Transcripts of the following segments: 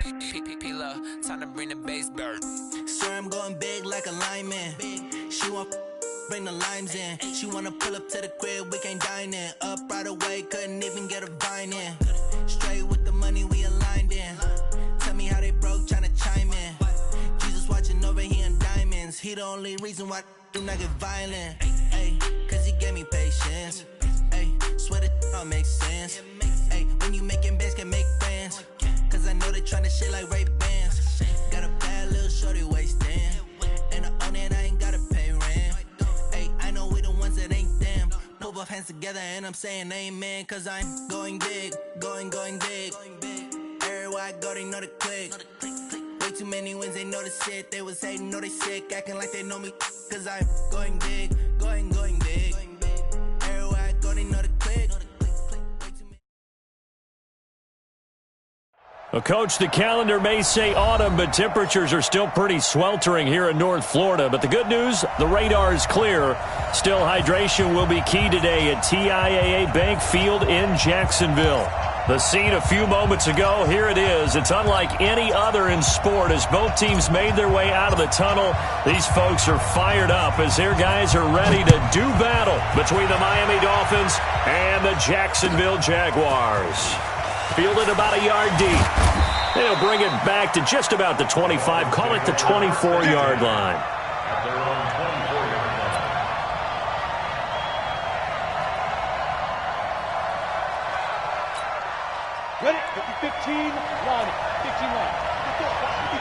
Time to bring the bass bird. Swear I'm going big like a lineman. She want bring the limes in. She wanna pull up to the crib, we can't dine in. Up right away, couldn't even get a vine in. Straight with the money we aligned in. Tell me how they broke, tryna chime in. Jesus watching over here in diamonds. He the only reason why I do not get violent. Ay, cause he gave me patience. Ay, swear that all makes sense. Ay, when you making bands, can make friends. Cause I know they tryna shit like Ray-Bans. Got a bad little shorty wasting. And I own it, I ain't gotta pay rent. Ay, I know we the ones that ain't them. Move both hands together and I'm saying amen. Cause I'm going big, going big. Everywhere I go, they know the click. Way too many wins, they know the shit. They was hating, know they sick, acting like they know me. Cause I'm going big, going big. Everywhere I go, they know the click. Well, Coach, the calendar may say autumn, but temperatures are still pretty sweltering here in North Florida. But the good news, the radar is clear. Still, hydration will be key today at TIAA Bank Field in Jacksonville. The scene a few moments ago, here it is. It's unlike any other in sport as both teams made their way out of the tunnel. These folks are fired up as their guys are ready to do battle between the Miami Dolphins and the Jacksonville Jaguars. Fielded about a yard deep. They'll bring it back to just about the 25. Call it the 24-yard line. At their own 24-yard line. Ready? 15, line. 15 line.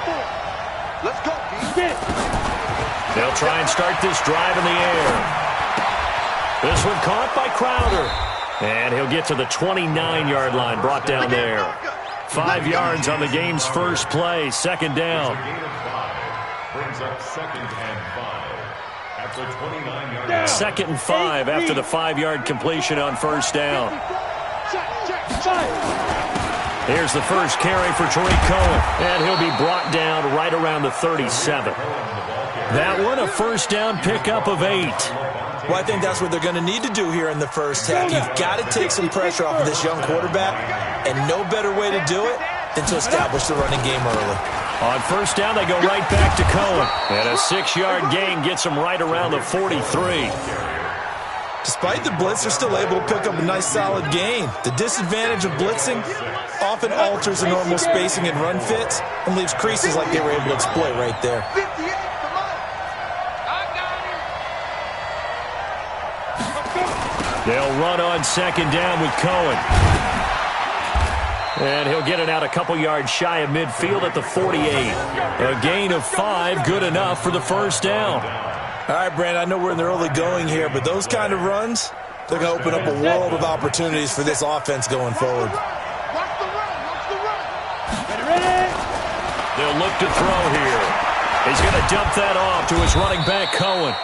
54. Let's go. Get it. They'll try and start this drive in the air. This one caught by Crowder. And he'll get to the 29-yard line, brought down there. 5 yards on the game's first play, second down. Brings up 2nd and 5 at the 29-yard line. 2nd and 5 after the 5-yard completion on first down. Here's the first carry for Tariq Cohen, and he'll be brought down right around the 37. That one, a first down pickup of 8. Well, I think that's what they're going to need to do here in the first half. You've got to take some pressure off of this young quarterback, and no better way to do it than to establish the running game early. On first down, they go right back to Cohen. And a 6-yard gain gets them right around the 43. Despite the blitz, they're still able to pick up a nice, solid gain. The disadvantage of blitzing often alters the normal spacing and run fits and leaves creases like they were able to exploit right there. They'll run on second down with Cohen. And he'll get it out a couple yards shy of midfield at the 48. A gain of 5, good enough for the first down. All right, Brandon, I know we're in the early going here, but those kind of runs, they're going to open up a world of opportunities for this offense going forward. They'll look to throw here. He's going to dump that off to his running back, Cohen.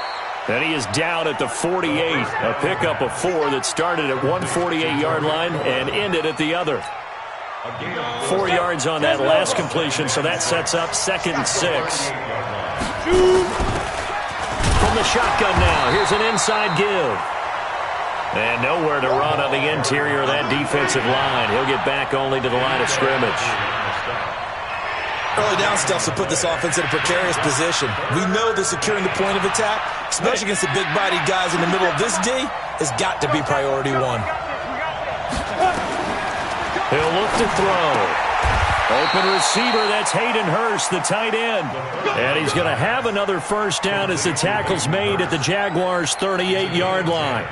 And he is down at the 48. A pickup of 4 that started at one 48-yard line and ended at the other. 4 yards on that last completion, so that sets up 2nd and 6. From the shotgun now, here's an inside give. And nowhere to run on the interior of that defensive line. He'll get back only to the line of scrimmage. Early down stuff to put this offense in a precarious position. We know that securing the point of attack, especially against the big-bodied guys in the middle of this D, has got to be priority 1. He'll look to throw. Open receiver, that's Hayden Hurst, the tight end. And he's going to have another first down as the tackle's made at the Jaguars' 38-yard line.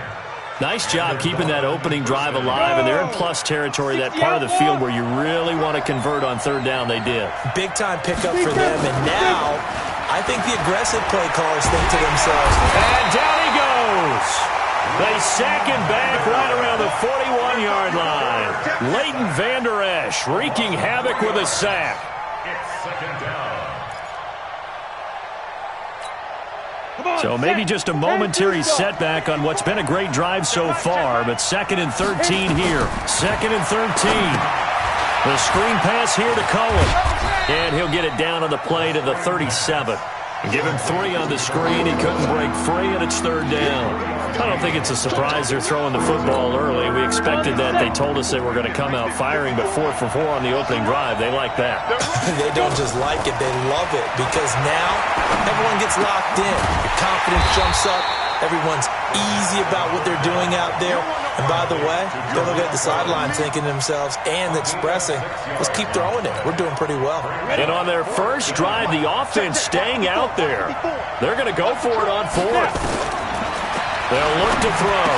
Nice job keeping that opening drive alive, and they're in plus territory, that part of the field where you really want to convert on third down. They did. Big-time pickup for them, and now I think the aggressive play callers think to themselves. And down he goes. They sack him back right around the 41-yard line. Leighton Vander Esch wreaking havoc with a sack. It's 2nd down. So maybe just a momentary setback on what's been a great drive so far, but 2nd and 13 here. 2nd and 13. The screen pass here to Cohen. And he'll get it down on the play to the 37. Give him 3 on the screen. He couldn't break free, and it's 3rd down. I don't think it's a surprise they're throwing the football early. We expected that. They told us they were going to come out firing, but 4 for 4 on the opening drive. They like that. They don't just like it. They love it because now everyone gets locked in. The confidence jumps up. Everyone's easy about what they're doing out there. And by the way, they're looking at the sideline thinking to themselves and expressing, let's keep throwing it. We're doing pretty well. And on their first drive, the offense staying out there. They're going to go for it on 4th. They'll look to throw.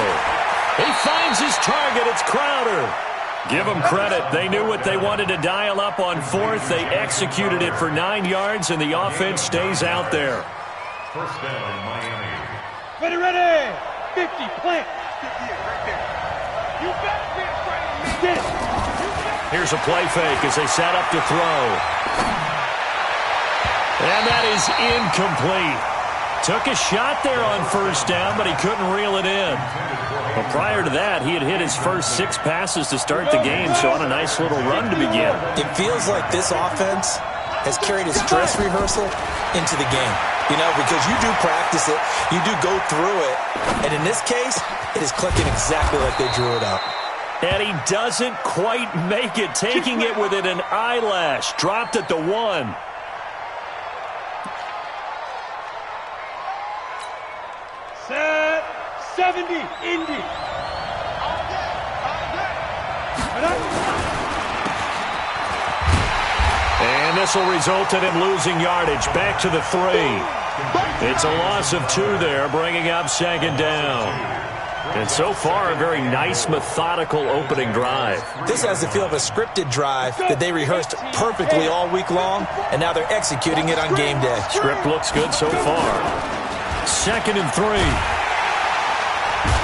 He finds his target. It's Crowder. Give them credit. They knew what they wanted to dial up on 4th. They executed it for 9 yards, and the offense stays out there. First down, Miami. Ready. 50, plant. Right there. You better be afraid of me. Here's a play fake as they set up to throw. And that is incomplete. Took a shot there on first down, but he couldn't reel it in. But prior to that, he had hit his first 6 passes to start the game, so on a nice little run to begin. It feels like this offense has carried its dress rehearsal into the game. You know, because you do practice it, you do go through it, and in this case, it is clicking exactly like they drew it up. And he doesn't quite make it, taking it within an eyelash. Dropped at the 1. Set 70, Indy. And this will result in him losing yardage. Back to the 3. It's a loss of 2 there, bringing up 2nd down. And so far, a very nice, methodical opening drive. This has the feel of a scripted drive that they rehearsed perfectly all week long, and now they're executing it on game day. Script looks good so far. 2nd and 3.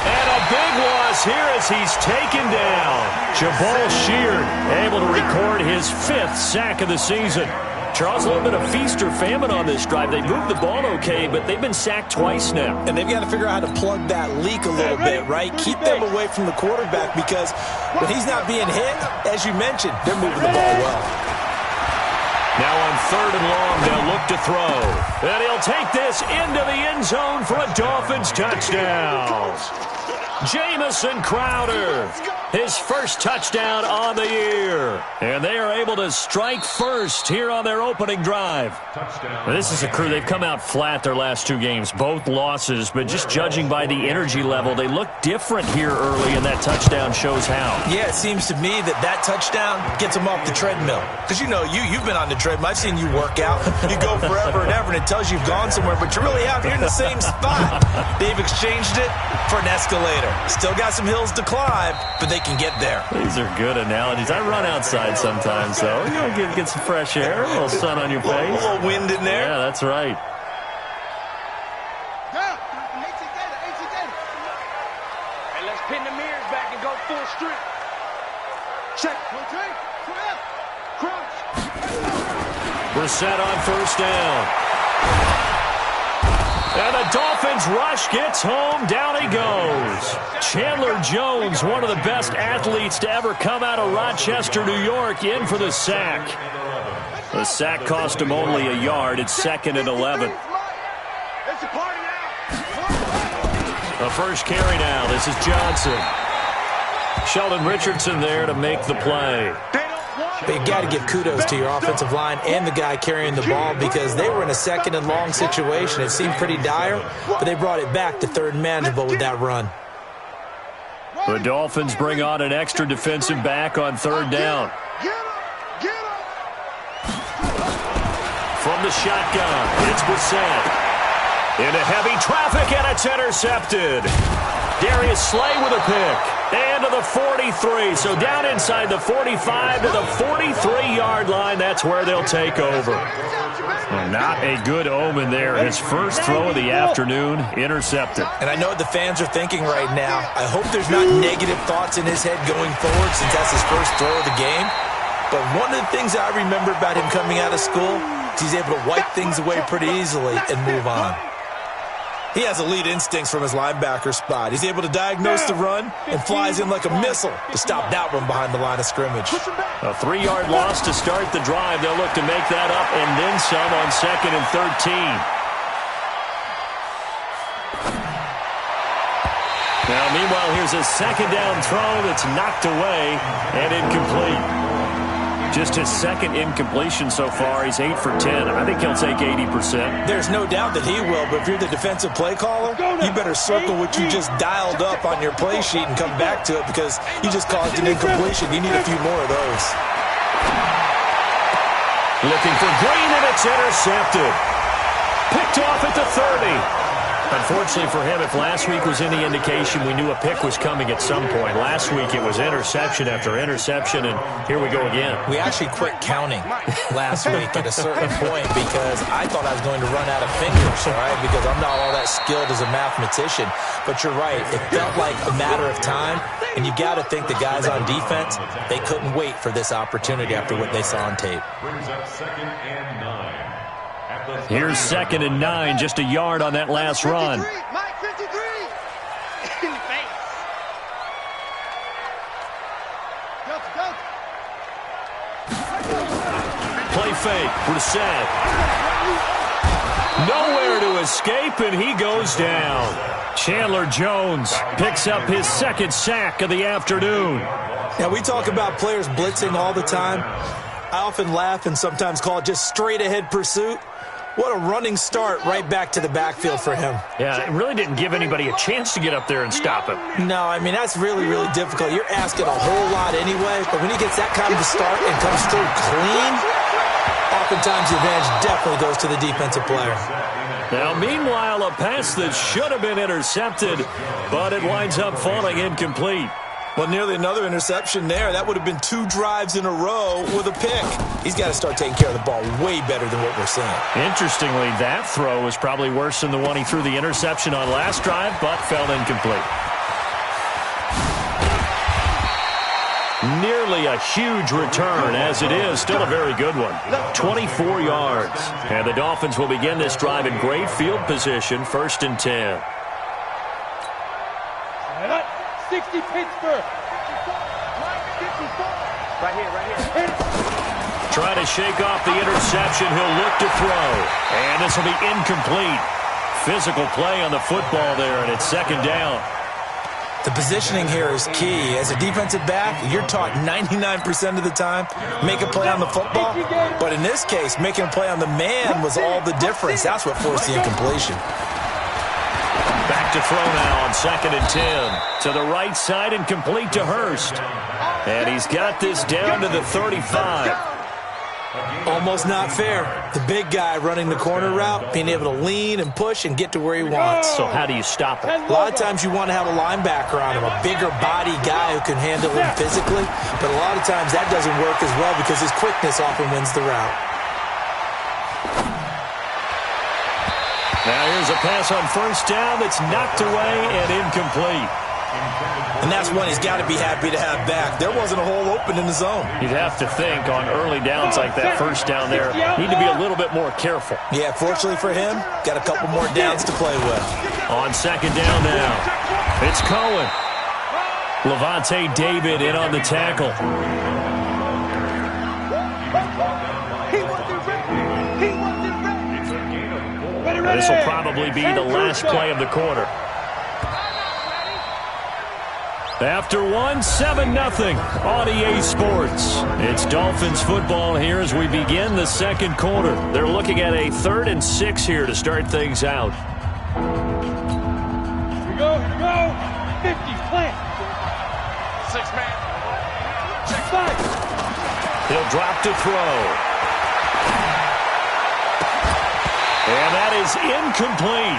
And a big loss here as he's taken down. Jabal Sheard able to record his 5th sack of the season. Charles, a little bit of feast or famine on this drive. They moved the ball okay, but they've been sacked twice now. And they've got to figure out how to plug that leak a little bit, right? Keep them away from the quarterback because when he's not being hit, as you mentioned, they're moving the ball well. Now on 3rd and long, they'll look to throw. And he'll take this into the end zone for a Dolphins touchdown. Jamison Crowder, his first touchdown on the year. And they are able to strike first here on their opening drive. This is a crew. They've come out flat their last 2 games, both losses. But just judging by the energy level, they look different here early, and that touchdown shows how. Yeah, it seems to me that touchdown gets them off the treadmill. Because you know, you've been on the treadmill. I've seen you work out. You go forever and ever, and it tells you you've gone somewhere, but you really have. You're in the same spot. They've exchanged it for an escalator. Still got some hills to climb, but they can get there. These are good analogies. I run outside sometimes, though. You know, get some fresh air, a little sun on your face. A little wind in there. Yeah, that's right. And let's pin the mirrors back and go full strength. Check. Crouch. Brissett on first down. And the Dolphins rush gets home. Down he goes. Chandler Jones, one of the best athletes to ever come out of Rochester, New York, in for the sack. The sack cost him only a yard. It's 2nd and 11. The first carry now. This is Johnson. Sheldon Richardson there to make the play. But you got to give kudos to your offensive line and the guy carrying the ball because they were in a 2nd and long situation. It seemed pretty dire, but they brought it back to 3rd and manageable with that run. The Dolphins bring on an extra defensive back on 3rd down. From the shotgun, it's Brissett. Into heavy traffic, and it's intercepted. Darius Slay with a pick. And to the 43. So down inside the 45 to the 43-yard line. That's where they'll take over. And not a good omen there. His first throw of the afternoon, intercepted. And I know what the fans are thinking right now. I hope there's not negative thoughts in his head going forward since that's his first throw of the game. But one of the things I remember about him coming out of school is he's able to wipe things away pretty easily and move on. He has elite instincts from his linebacker spot. He's able to diagnose the run and flies in like a missile to stop that one behind the line of scrimmage. A 3-yard loss to start the drive. They'll look to make that up and then some on 2nd and 13. Now, meanwhile, here's a second down throw that's knocked away and incomplete. Just his second incompletion so far. He's 8 for 10. I think he'll take 80%. There's no doubt that he will, but if you're the defensive play caller, you better circle what you just dialed up on your play sheet and come back to it because you just caused an incompletion. You need a few more of those. Looking for Green, and it's intercepted. Picked off at the 30. Unfortunately for him, if last week was any indication, we knew a pick was coming at some point. Last week it was interception after interception, and here we go again. We actually quit counting last week at a certain point because I thought I was going to run out of fingers, all right, because I'm not all that skilled as a mathematician. But you're right. It felt like a matter of time, and you got to think the guys on defense, they couldn't wait for this opportunity after what they saw on tape. Brings up 2nd and 9. Here's 2nd and 9, just a yard on that last run. Mike 53. In the face. Go. Play fake. Brissett. Nowhere to escape, and he goes down. Chandler Jones picks up his 2nd sack of the afternoon. Now, we talk about players blitzing all the time. I often laugh and sometimes call it just straight-ahead pursuit. What a running start right back to the backfield for him. Yeah, it really didn't give anybody a chance to get up there and stop him. No, I mean, that's really, really difficult. You're asking a whole lot anyway, but when he gets that kind of a start and comes through clean, oftentimes the advantage definitely goes to the defensive player. Now, meanwhile, a pass that should have been intercepted, but it winds up falling incomplete. Well, nearly another interception there. That would have been 2 drives in a row with a pick. He's got to start taking care of the ball way better than what we're seeing. Interestingly, that throw was probably worse than the one he threw the interception on last drive, but fell incomplete. Nearly a huge return, as it is still a very good one. 24 yards. And the Dolphins will begin this drive in great field position, 1st and 10. 60 Pittsburgh. Right here. Trying to shake off the interception. He'll look to throw. And this will be incomplete. Physical play on the football there, and it's 2nd down. The positioning here is key. As a defensive back, you're taught 99% of the time, make a play on the football. But in this case, making a play on the man was all the difference. That's what forced the incompletion. Back to throw now on 2nd and 10. To the right side and complete to Hurst. And he's got this down to the 35. Almost not fair. The big guy running the corner route, being able to lean and push and get to where he wants. So how do you stop it? A lot of times you want to have a linebacker on him, a bigger body guy who can handle him physically. But a lot of times that doesn't work as well because his quickness often wins the route. Now here's a pass on 1st down that's knocked away and incomplete. And that's one he's got to be happy to have back. There wasn't a hole open in the zone. You'd have to think on early downs like that 1st down there, need to be a little bit more careful. Yeah, fortunately for him, got a couple more downs to play with. On 2nd down now, it's Cohen. Levante David in on the tackle. This will probably be the last play of the quarter. After 7-0 on EA Sports. It's Dolphins football here as we begin the 2nd quarter. They're looking at a 3rd and 6 here to start things out. Here we go. 50, plant. 6-man. Check 5. He'll drop to throw. And that is incomplete.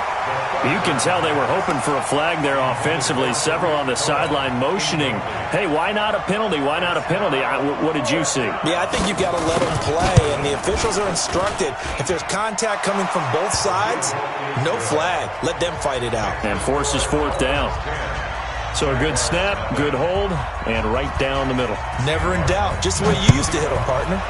You can tell they were hoping for a flag there offensively. Several on the sideline motioning, hey, why not a penalty? Why not a penalty? What did you see? Yeah, I think you've got to let them play, and the officials are instructed. If there's contact coming from both sides, no flag. Let them fight it out. And forces 4th down. So a good snap, good hold, and right down the middle. Never in doubt. Just the way you used to hit them, partner.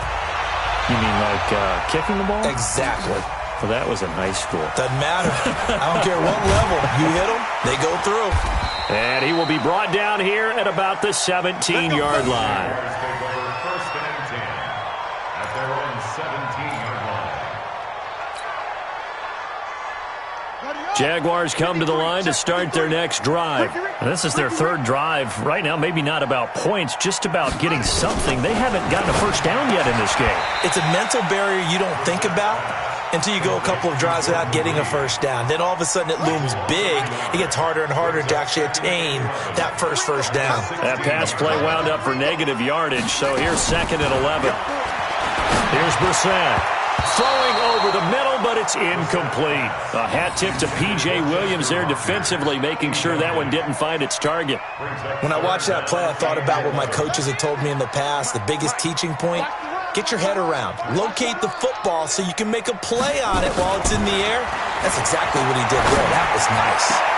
You mean like kicking the ball? Exactly. Well, that was in high school. Doesn't matter. I don't care what level. You hit them, they go through. And he will be brought down here at about the 17-yard line. First and 10 at their own 17-yard line. Jaguars come to the line to start their next drive. This is their third drive. Right now, maybe not about points, just about getting something. They haven't gotten a first down yet in this game. It's a mental barrier you don't think about until you go a couple of drives without getting a first down. Then all of a sudden it looms big. It gets harder and harder to actually attain that first down. That pass play wound up for negative yardage, so here's 2nd and 11. Here's Brissett. Throwing over the middle, but it's incomplete. A hat tip to P.J. Williams there defensively, making sure that one didn't find its target. When I watched that play, I thought about what my coaches had told me in the past. The biggest teaching point, get your head around. Locate the football so you can make a play on it while it's in the air. That's exactly what he did there. That was nice.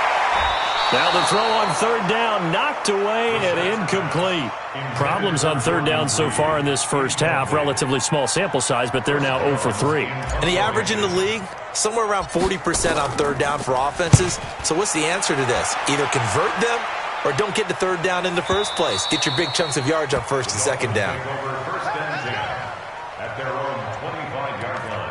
Now the throw on 3rd down, knocked away and incomplete. Problems on 3rd down so far in this first half. Relatively small sample size, but they're now 0 for 3. And the average in the league, somewhere around 40% on 3rd down for offenses. So what's the answer to this? Either convert them or don't get to 3rd down in the first place. Get your big chunks of yards on 1st and 2nd down. First and 10 at their own 25-yard line.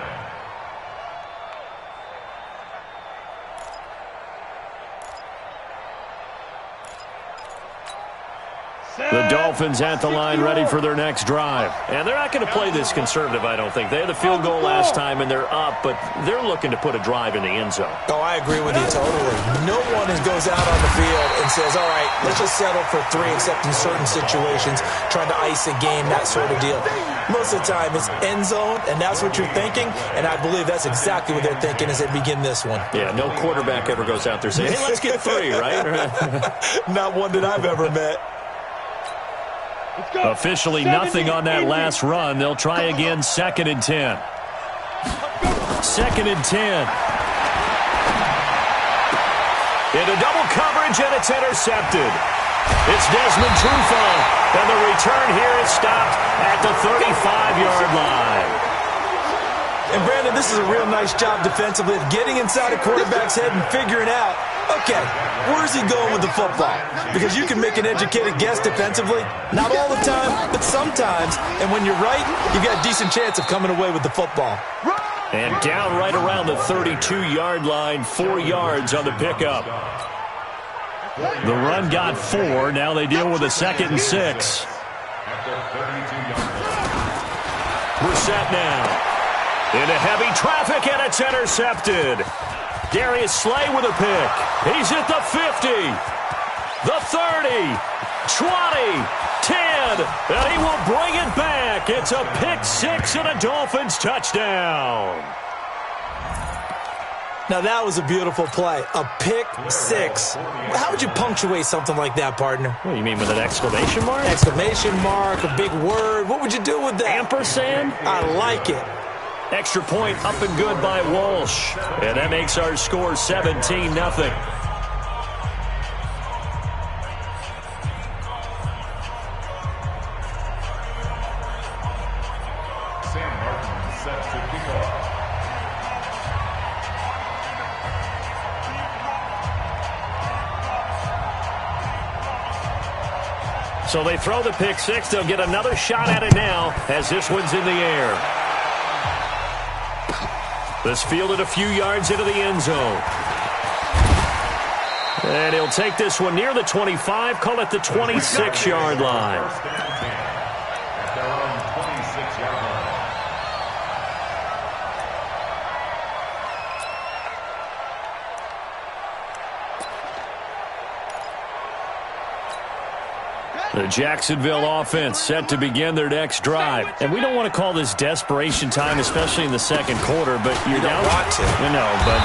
The Dolphins at the line ready for their next drive. And they're not going to play this conservative, I don't think. They had the field goal last time, and they're up, but they're looking to put a drive in the end zone. Oh, I agree with you totally. No one goes out on the field and says, all right, let's just settle for 3, except in certain situations, trying to ice a game, that sort of deal. Most of the time, it's end zone, and that's what you're thinking, and I believe that's exactly what they're thinking as they begin this one. Yeah, no quarterback ever goes out there saying, hey, let's get 3, right? Not one that I've ever met. Officially nothing on that last run. They'll try again, 2nd and 10. 2nd and 10. Into double coverage, and it's intercepted. It's Desmond Trufant, and the return here is stopped at the 35-yard line. And, Brandon, this is a real nice job defensively of getting inside a quarterback's head and figuring out, okay, where's he going with the football? Because you can make an educated guess defensively. Not all the time, but sometimes. And when you're right, you've got a decent chance of coming away with the football. And down right around the 32-yard line, 4 yards on the pickup. The run got 4. Now they deal with a 2nd and 6. Brissett now. Into heavy traffic, and it's intercepted. Darius Slay with a pick. He's at the 50, the 30, 20, 10, and he will bring it back. It's a pick 6 and a Dolphins touchdown. Now, that was a beautiful play. A pick 6. How would you punctuate something like that, partner? What do you mean, with an exclamation mark? Exclamation mark, a big word. What would you do with that? Ampersand? I like it. Extra point up and good by Walsh. And that makes our score 17-0. Sam Martin set to kick off. So they throw the pick 6. They'll get another shot at it now as this one's in the air. This fielded a few yards into the end zone. And he'll take this one near the 25, call it the 26-yard line. At their own 26-yard line. The Jacksonville offense set to begin their next drive. And we don't want to call this desperation time, especially in the second quarter, but you're you down. Don't want to. No, but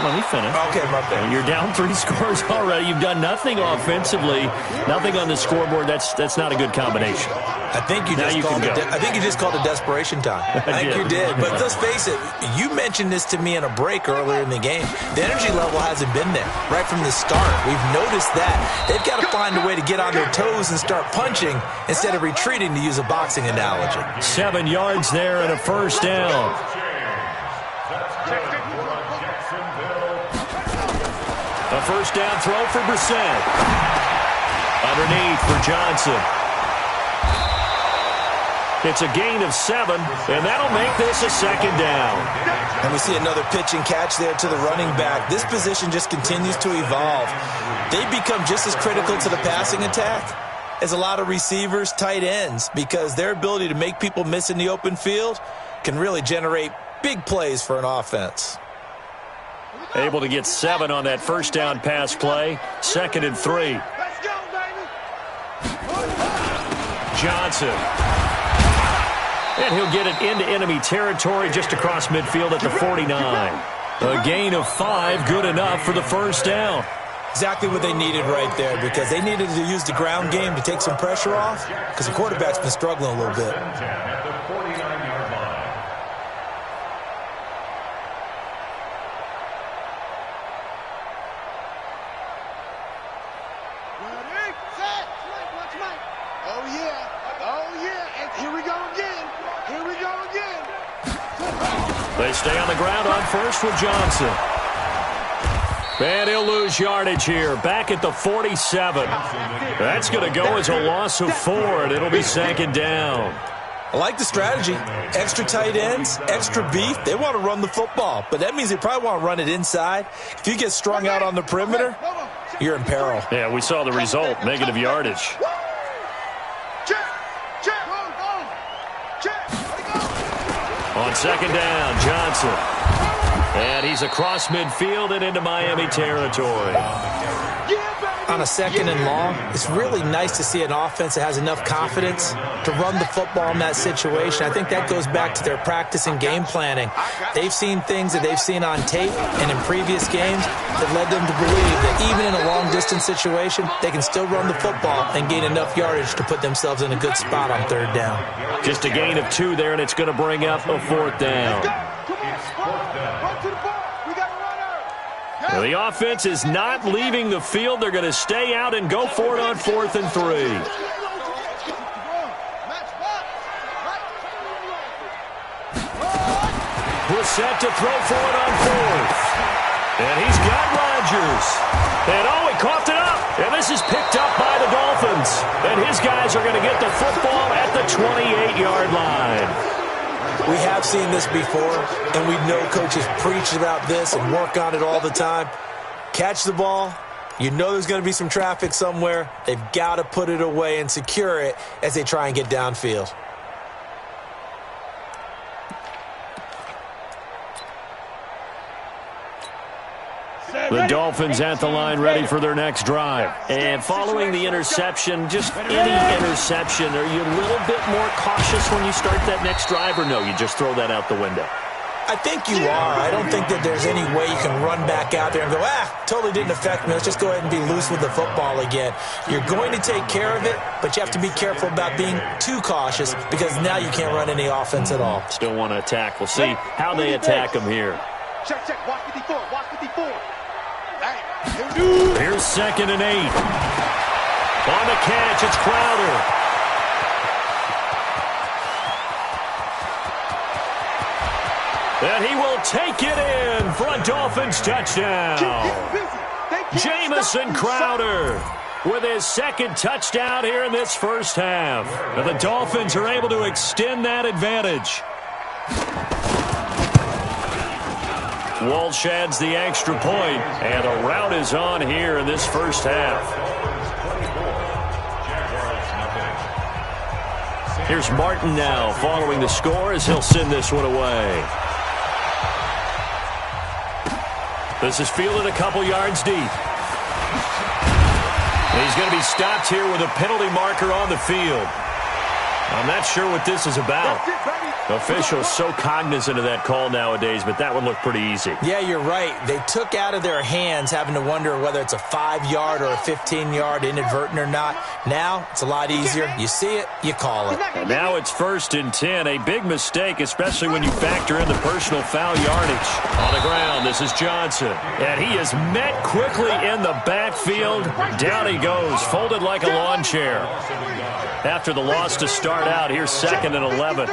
let me finish. Okay, my bad. You're down 3 scores already. You've done nothing offensively, nothing on the scoreboard. That's not a good combination. I think you just called it desperation time. I think you did. But let's face it, you mentioned this to me in a break earlier in the game. The energy level hasn't been there right from the start. We've noticed that. They've got to find a way to get on their toes and start punching instead of retreating, to use a boxing analogy. 7 yards there and a first down. A first down throw for Brissett. Underneath for Johnson. It's a gain of 7, and that'll make this a second down. And we see another pitch and catch there to the running back. This position just continues to evolve. They become just as critical to the passing attack as a lot of receivers, tight ends, because their ability to make people miss in the open field can really generate big plays for an offense. Able to get 7 on that first down pass play. 2nd and 3. Let's go, baby. Johnson. And he'll get it into enemy territory just across midfield at the 49. A gain of 5, good enough for the first down. Exactly what they needed right there, because they needed to use the ground game to take some pressure off, because the quarterback's been struggling a little bit. At the 49-yard line. Ready, set. Watch Mike. Oh, yeah. Oh, yeah. And here we go again. Here we go again. They stay on the ground on first with Johnson. And he'll lose yardage here. Back at the 47. That's going to go as a loss of 4, and it'll be 2nd down. I like the strategy. Extra tight ends, extra beef. They want to run the football, but that means they probably want to run it inside. If you get strung out on the perimeter, you're in peril. Yeah, we saw the result, negative yardage. On 2nd down, Johnson. And he's across midfield and into Miami territory. On a 2nd and long, it's really nice to see an offense that has enough confidence to run the football in that situation. I think that goes back to their practice and game planning. They've seen things that they've seen on tape and in previous games that led them to believe that even in a long-distance situation, they can still run the football and gain enough yardage to put themselves in a good spot on 3rd down. Just a gain of 2 there, and it's going to bring up a 4th down. Well, the offense is not leaving the field. They're going to stay out and go for it on 4th and 3. Brissett to throw for it on 4th. And he's got Rodgers. And oh, he coughed it up. And this is picked up by the Dolphins. And his guys are going to get the football at the 28-yard line. We have seen this before, and we know coaches preach about this and work on it all the time. Catch the ball. You know there's going to be some traffic somewhere. They've got to put it away and secure it as they try and get downfield. The Dolphins at the line ready for their next drive. And following the interception, just any interception, are you a little bit more cautious when you start that next drive, or no, you just throw that out the window? I think you are. I don't think that there's any way you can run back out there and go, totally didn't affect me. Let's just go ahead and be loose with the football again. You're going to take care of it, but you have to be careful about being too cautious, because now you can't run any offense at all. Still want to attack. We'll see how they attack them here. Check. Watch 54. Watch 54. Here's 2nd and 8. On the catch, it's Crowder. And he will take it in for a Dolphins touchdown. Jamison Crowder with his 2nd touchdown here in this first half. And the Dolphins are able to extend that advantage. Walsh adds the extra point, and a rout is on here in this first half. Here's Martin now following the score as he'll send this one away. This is fielded a couple yards deep. And he's going to be stopped here with a penalty marker on the field. I'm not sure what this is about. Officials so cognizant of that call nowadays, but that one looked pretty easy. Yeah, you're right. They took out of their hands having to wonder whether it's a 5-yard or a 15-yard inadvertent or not. Now, it's a lot easier. You see it, you call it. And now it's 1st and 10. A big mistake, especially when you factor in the personal foul yardage. On the ground, this is Johnson. And he is met quickly in the backfield. Down he goes, folded like a lawn chair. After the loss to start out, here's 2nd and 11.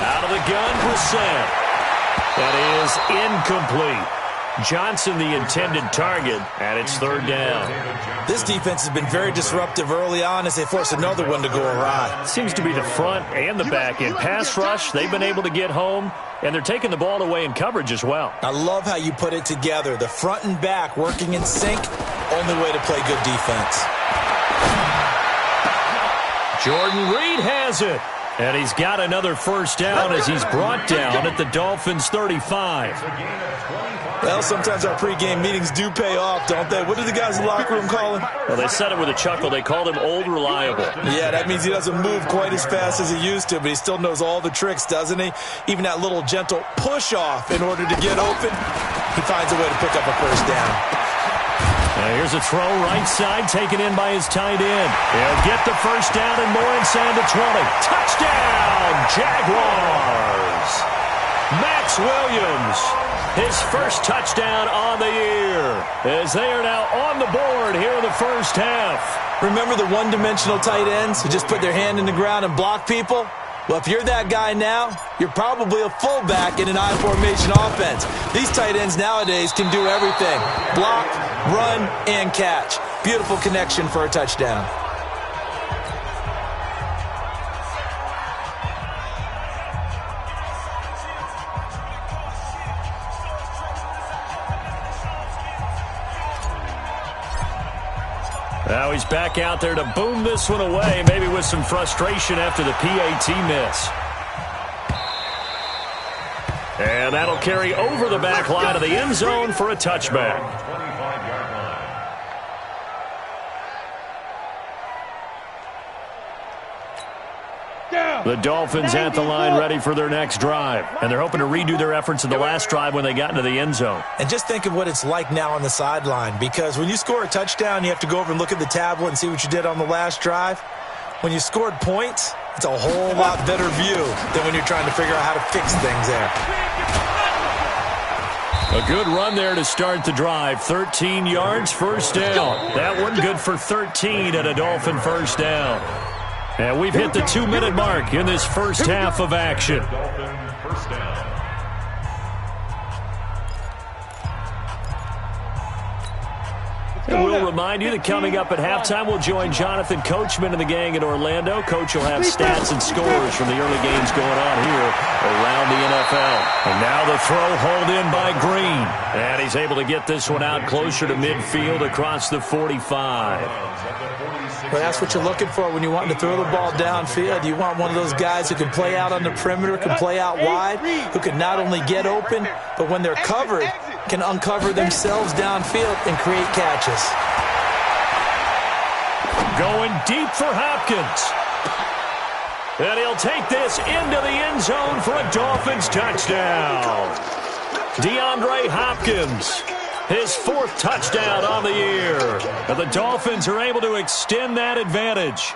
Out of the gun, Brissett. That is incomplete. Johnson the intended target, and it's third down. This defense has been very disruptive early on as they force another one to go awry. Seems to be the front and the back end. Pass rush, they've been able to get home, and they're taking the ball away in coverage as well. I love how you put it together. The front and back working in sync, only way to play good defense. Jordan Reed has it. And he's got another first down as he's brought down at the Dolphins' 35. Well, sometimes our pregame meetings do pay off, don't they? What do the guys in the locker room call him? Well, they said it with a chuckle. They called him Old Reliable. Yeah, that means he doesn't move quite as fast as he used to, but he still knows all the tricks, doesn't he? Even that little gentle push-off in order to get open, he finds a way to pick up a first down. Now here's a throw right side taken in by his tight end. He'll get the first down and more inside the 20. Touchdown, Jaguars! Max Williams, his first touchdown on the year as they are now on the board here in the first half. Remember the one-dimensional tight ends who just put their hand in the ground and block people? Well, if you're that guy now, you're probably a fullback in an I-formation offense. These tight ends nowadays can do everything. Block, run, and catch. Beautiful connection for a touchdown. Now he's back out there to boom this one away, maybe with some frustration after the PAT miss. And that'll carry over the back line of the end zone for a touchback. The Dolphins at the line ready for their next drive. And they're hoping to redo their efforts in the last drive when they got into the end zone. And just think of what it's like now on the sideline, because when you score a touchdown, you have to go over and look at the tablet and see what you did on the last drive. When you scored points, it's a whole lot better view than when you're trying to figure out how to fix things there. A good run there to start the drive. 13 yards, first down. That one good for 13 at a Dolphin first down. And we've hit the 2-minute mark in this first half of action. And we'll remind you that coming up at halftime, we'll join Jonathan Coachman and the gang in Orlando. Coach will have stats and scores from the early games going on here around the NFL. And now the throw hauled in by Green. And he's able to get this one out closer to midfield across the 45. Well, that's what you're looking for when you want to throw the ball downfield. You want one of those guys who can play out on the perimeter, can play out wide, who can not only get open, but when they're covered, can uncover themselves downfield and create catches. Going deep for Hopkins. And he'll take this into the end zone for a Dolphins touchdown. DeAndre Hopkins, his fourth touchdown on the year. And the Dolphins are able to extend that advantage.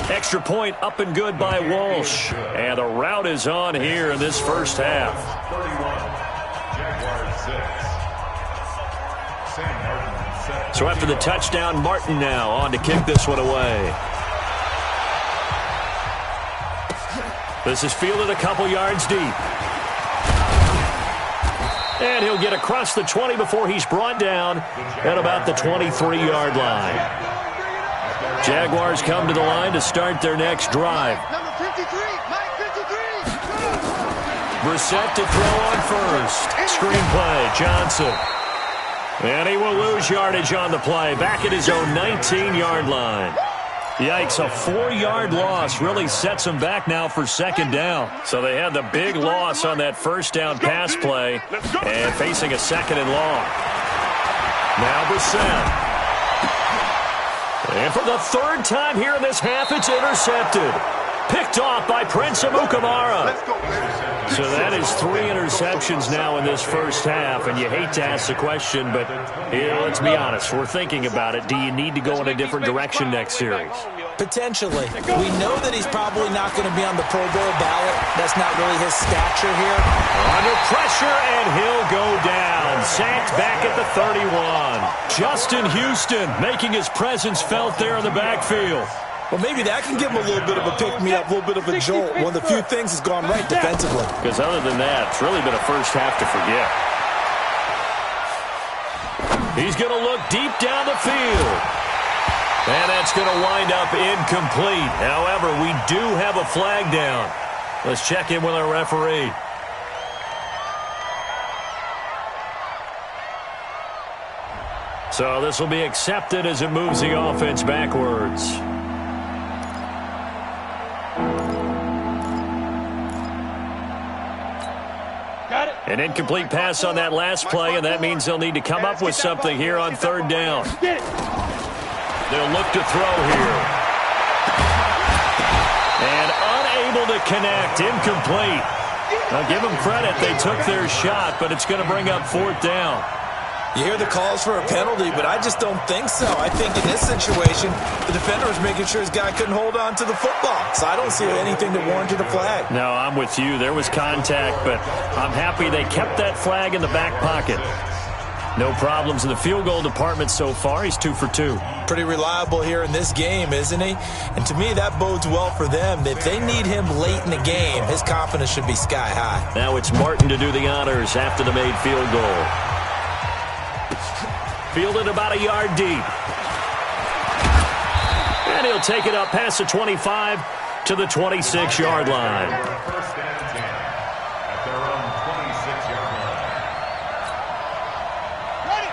Extra point up and good by Walsh. And the route is on here in this first half. 31, Jaguars 6. So after the touchdown, Martin now on to kick this one away. This is fielded a couple yards deep. And he'll get across the 20 before he's brought down at about the 23-yard line. Jaguars come to the line to start their next drive. Brissett to throw on first. Screenplay, Johnson. And he will lose yardage on the play. Back at his own 19-yard line. Yikes, a 4-yard loss really sets them back now for second down. So they had the big loss on that first down pass play and facing a second and long. Now Brissett. And for the third time here in this half, it's intercepted. Picked off by Prince Amukamara. So that is 3 interceptions now in this first half, and you hate to ask the question, but let's be honest, we're thinking about it. Do you need to go in a different direction next series? Potentially. We know that he's probably not going to be on the Pro Bowl ballot. That's not really his stature here. Under pressure, and he'll go down. Sacked back at the 31. Justin Houston making his presence felt there in the backfield. Well, maybe that can give him a little bit of a pick-me-up, a little bit of a jolt. One of the few things has gone right defensively. Because other than that, it's really been a first half to forget. He's going to look deep down the field. And that's going to wind up incomplete. However, we do have a flag down. Let's check in with our referee. So this will be accepted as it moves the offense backwards. An incomplete pass on that last play, and that means they'll need to come up with something here on third down. They'll look to throw here. And unable to connect. Incomplete. I'll give them credit. They took their shot, but it's going to bring up fourth down. You hear the calls for a penalty, but I just don't think so. I think in this situation, the defender was making sure his guy couldn't hold on to the football. So I don't see anything that warranted a flag. No, I'm with you. There was contact, but I'm happy they kept that flag in the back pocket. No problems in the field goal department so far. He's 2 for 2. Pretty reliable here in this game, isn't he? And to me, that bodes well for them. If they need him late in the game, his confidence should be sky high. Now it's Martin to do the honors after the made field goal. Fielded about a yard deep. And he'll take it up past the 25 to the 26-yard line. First and 10 at their own 26-yard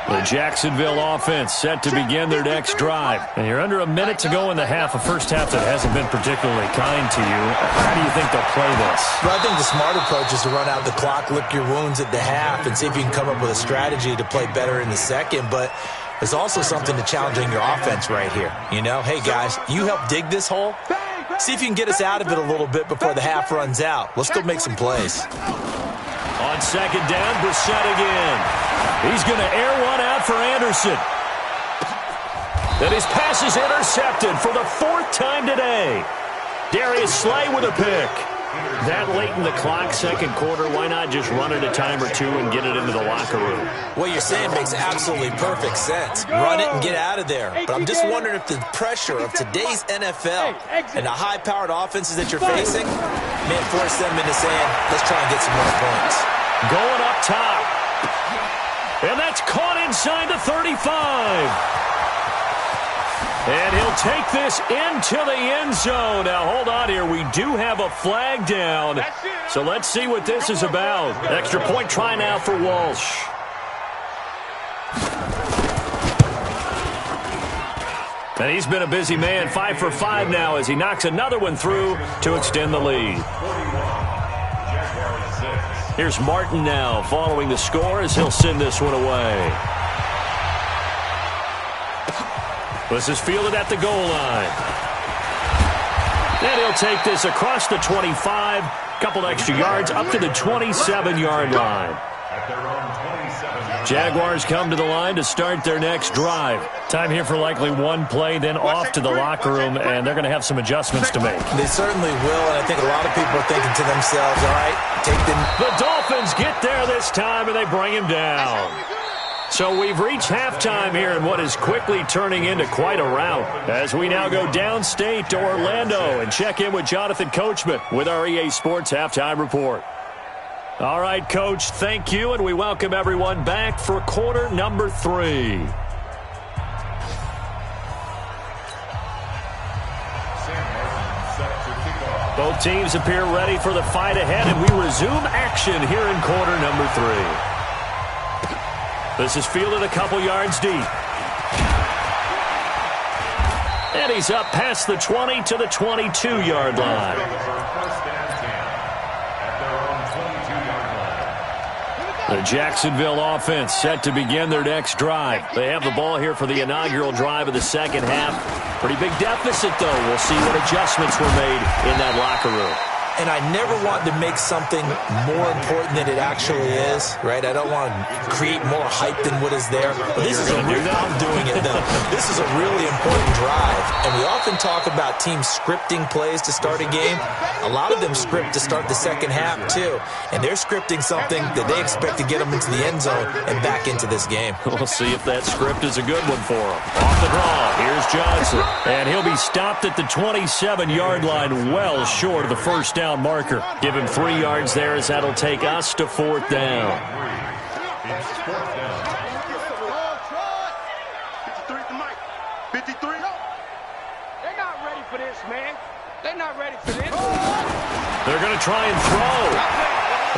line. The Jacksonville offense set to begin their next drive. And you're under a minute to go in the half, a first half that hasn't been particularly kind to you. How do you think they'll play this? Well, I think the smart approach is to run out the clock, lick your wounds at the half, and see if you can come up with a strategy to play better in the second. But there's also something to challenging your offense right here. You know, hey, guys, you help dig this hole. See if you can get us out of it a little bit before the half runs out. Let's go make some plays. On second down, Brissett again. He's going to air one out for Anderson. And his pass is intercepted for the fourth time today. Darius Slay with a pick. That late in the clock, second quarter, why not just run it a time or two and get it into the locker room? What you're saying makes absolutely perfect sense. Run it and get out of there. But I'm just wondering if the pressure of today's NFL and the high-powered offenses that you're facing may force them into saying, let's try and get some more points. Going up top. And that's caught inside the 35. And he'll take this into the end zone. Now, hold on here. We do have a flag down. So let's see what this is about. Extra point try now for Walsh. And he's been a busy man. 5 for 5 now as he knocks another one through to extend the lead. Here's Martin now following the score as he'll send this one away. This is fielded at the goal line. And he'll take this across the 25, couple extra yards up to the 27-yard line. Jaguars come to the line to start their next drive. Time here for likely one play, then off to the locker room, and they're going to have some adjustments to make. They certainly will, and I think a lot of people are thinking to themselves, all right, take them. The Dolphins get there this time, and they bring him down. So we've reached halftime here in what is quickly turning into quite a rout as we now go downstate to Orlando and check in with Jonathan Coachman with our EA Sports Halftime Report. All right, Coach, thank you, and we welcome everyone back for quarter number 3. Both teams appear ready for the fight ahead, and we resume action here in quarter number 3. This is fielded a couple yards deep. And he's up past the 20 to the 22-yard line. The Jacksonville offense set to begin their next drive. They have the ball here for the inaugural drive of the second half. Pretty big deficit, though. We'll see what adjustments were made in that locker room. and I never want to make something more important than it actually is, right? I don't want to create more hype than what is there. But this is I'm doing it, though. This is a really important drive, and we often talk about teams scripting plays to start a game. A lot of them script to start the second half, too, and they're scripting something that they expect to get them into the end zone and back into this game. We'll see if that script is a good one for them. Off the draw, here's Johnson, and he'll be stopped at the 27-yard line, well short of the first down marker. Give him 3 yards there as that'll take us to 4th down. It's 4th down. 53 to Mike. 53. They're not ready for this, man. They're not ready for this. They're going to try and throw.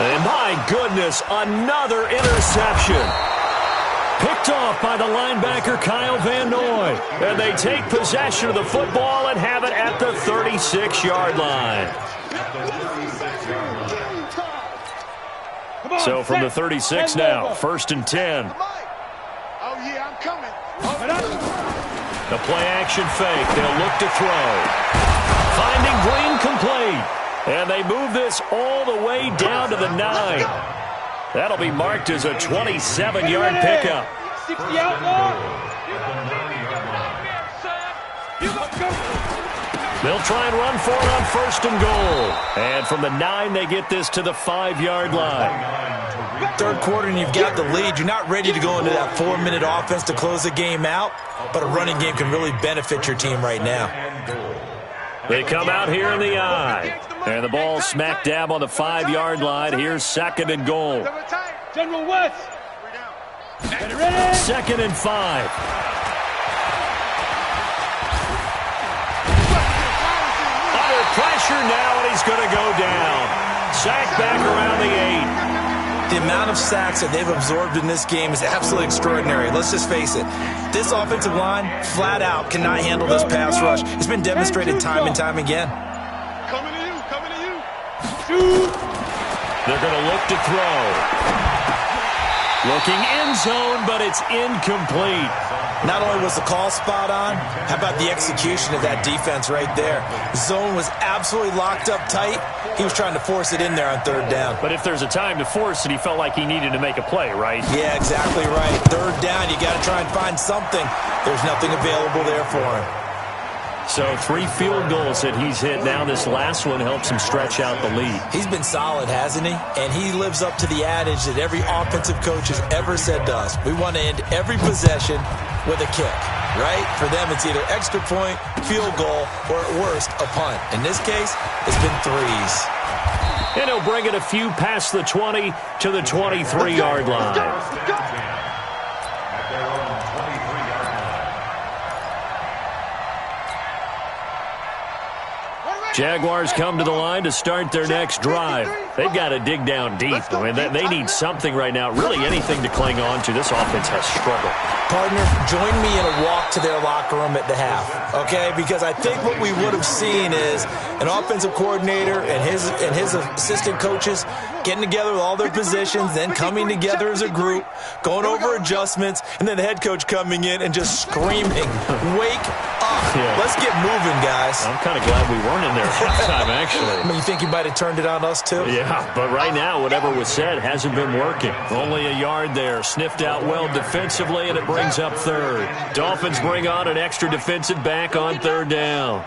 And my goodness, another interception. Picked off by the linebacker, Kyle Van Noy. And they take possession of the football and have it at the 36-yard line. So from the 36 now, 1st and 10. Oh, yeah, I'm coming. The play-action fake. They'll look to throw. Finding Green complete. And they move this all the way down to the 9. That'll be marked as a 27-yard pickup. 60 out more. They'll try and run for it on 1st and goal. And from the 9, they get this to the 5-yard line. Third quarter and you've got the lead. You're not ready to go into that 4-minute offense to close the game out, but a running game can really benefit your team right now. They come out here in the eye. And the ball smack dab on the 5-yard line. Here's 2nd and goal. General West. 2nd and 5. Under pressure now, and he's going to go down. Sack back around the 8. The amount of sacks that they've absorbed in this game is absolutely extraordinary. Let's just face it. This offensive line, flat out, cannot handle this pass rush. It's been demonstrated time and time again. Coming to you, coming to you. Shoot. They're going to look to throw. Looking end zone, but it's incomplete. Not only was the call spot on, how about the execution of that defense right there? Zone was absolutely locked up tight. He was trying to force it in there on 3rd down. But if there's a time to force it, he felt like he needed to make a play, right? Yeah, exactly right. 3rd down, you got to try and find something. There's nothing available there for him. So 3 field goals that he's hit now. This last one helps him stretch out the lead. He's been solid, hasn't he? And he lives up to the adage that every offensive coach has ever said to us. We want to end every possession with a kick, right? For them, it's either extra point, field goal, or at worst, a punt. In this case, it's been 3s. And he'll bring it a few past the 20 to the 23-yard line. Jaguars come to the line to start their next drive. They've got to dig down deep. I mean, they need something right now, really anything to cling on to. This offense has struggled. Partner, join me in a walk to their locker room at the half, okay? Because I think what we would have seen is an offensive coordinator and his assistant coaches getting together with all their positions, then coming together as a group, going over adjustments, and then the head coach coming in and just screaming, wake up. Yeah. Let's get moving, guys. I'm kind of glad we weren't in there at halftime, actually. I mean, you think you might have turned it on us, too? Yeah, but right now, whatever was said hasn't been working. Only a yard there, sniffed out well defensively, and it brings up 3rd. Dolphins bring on an extra defensive back on 3rd down.